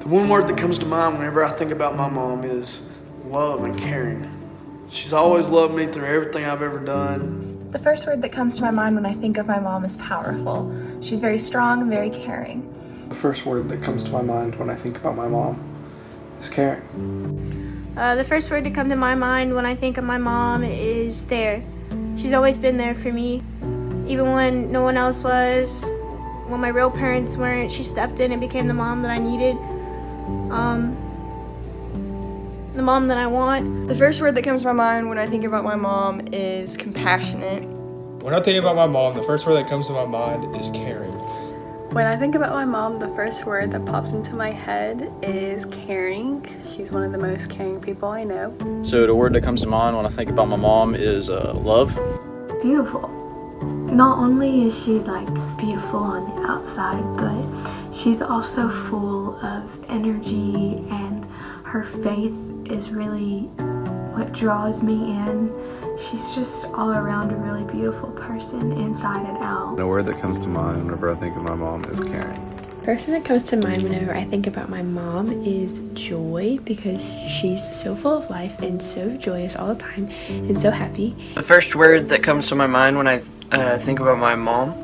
The one word that comes to mind whenever I think about my mom is love and caring. She's always loved me through everything I've ever done. The first word that comes to my mind when I think of my mom is powerful. She's very strong and very caring. The first word that comes to my mind when I think about my mom is caring. The first word to come to my mind when I think of my mom is there. She's always been there for me, even when no one else was. When my real parents weren't, she stepped in and became the mom that I needed. The mom that I want. The first word that comes to my mind when I think about my mom is compassionate. When I think about my mom, the first word that comes to my mind is caring. When I think about my mom, the first word that pops into my head is caring. She's one of the most caring people I know. So the word that comes to mind when I think about my mom is love. Beautiful. Not only is she beautiful on the outside, but she's also full of energy, and her faith is really what draws me in. She's just all around a really beautiful person inside and out. The word that comes to mind whenever I think of my mom is caring. First thing that comes to mind whenever I think about my mom is joy, because she's so full of life and so joyous all the time and so happy. The first word that comes to my mind when I think about my mom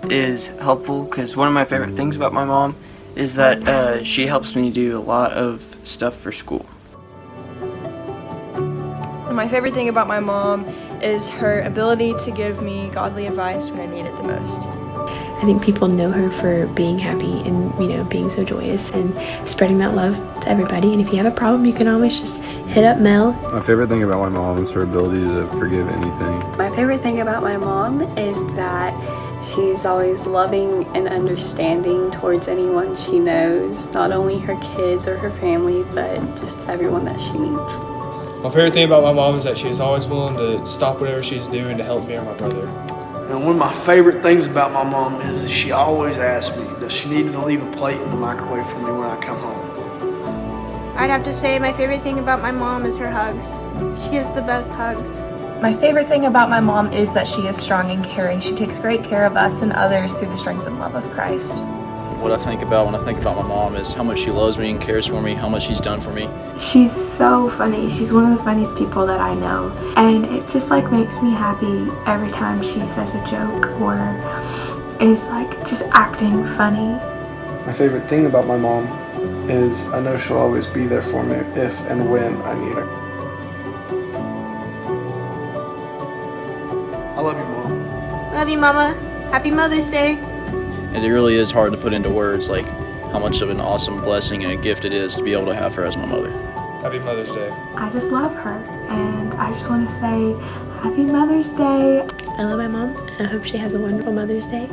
is helpful, because one of my favorite things about my mom is that she helps me do a lot of stuff for school. My favorite thing about my mom is her ability to give me godly advice when I need it the most. I think people know her for being happy and, being so joyous and spreading that love to everybody. And if you have a problem, you can always just hit up Mel. My favorite thing about my mom is her ability to forgive anything. My favorite thing about my mom is that she's always loving and understanding towards anyone she knows, not only her kids or her family, but just everyone that she meets. My favorite thing about my mom is that she's always willing to stop whatever she's doing to help me or my brother. And one of my favorite things about my mom is that she always asks me, does she need to leave a plate in the microwave for me when I come home? I'd have to say my favorite thing about my mom is her hugs. She gives the best hugs. My favorite thing about my mom is that she is strong and caring. She takes great care of us and others through the strength and love of Christ. What I think about when I think about my mom is how much she loves me and cares for me, how much she's done for me. She's so funny. She's one of the funniest people that I know. And it just makes me happy every time she says a joke or is just acting funny. My favorite thing about my mom is I know she'll always be there for me if and when I need her. I love you, Mom. Love you, Mama. Happy Mother's Day. And it really is hard to put into words how much of an awesome blessing and a gift it is to be able to have her as my mother. Happy Mother's Day. I just love her, and I just want to say Happy Mother's Day. I love my mom, and I hope she has a wonderful Mother's Day.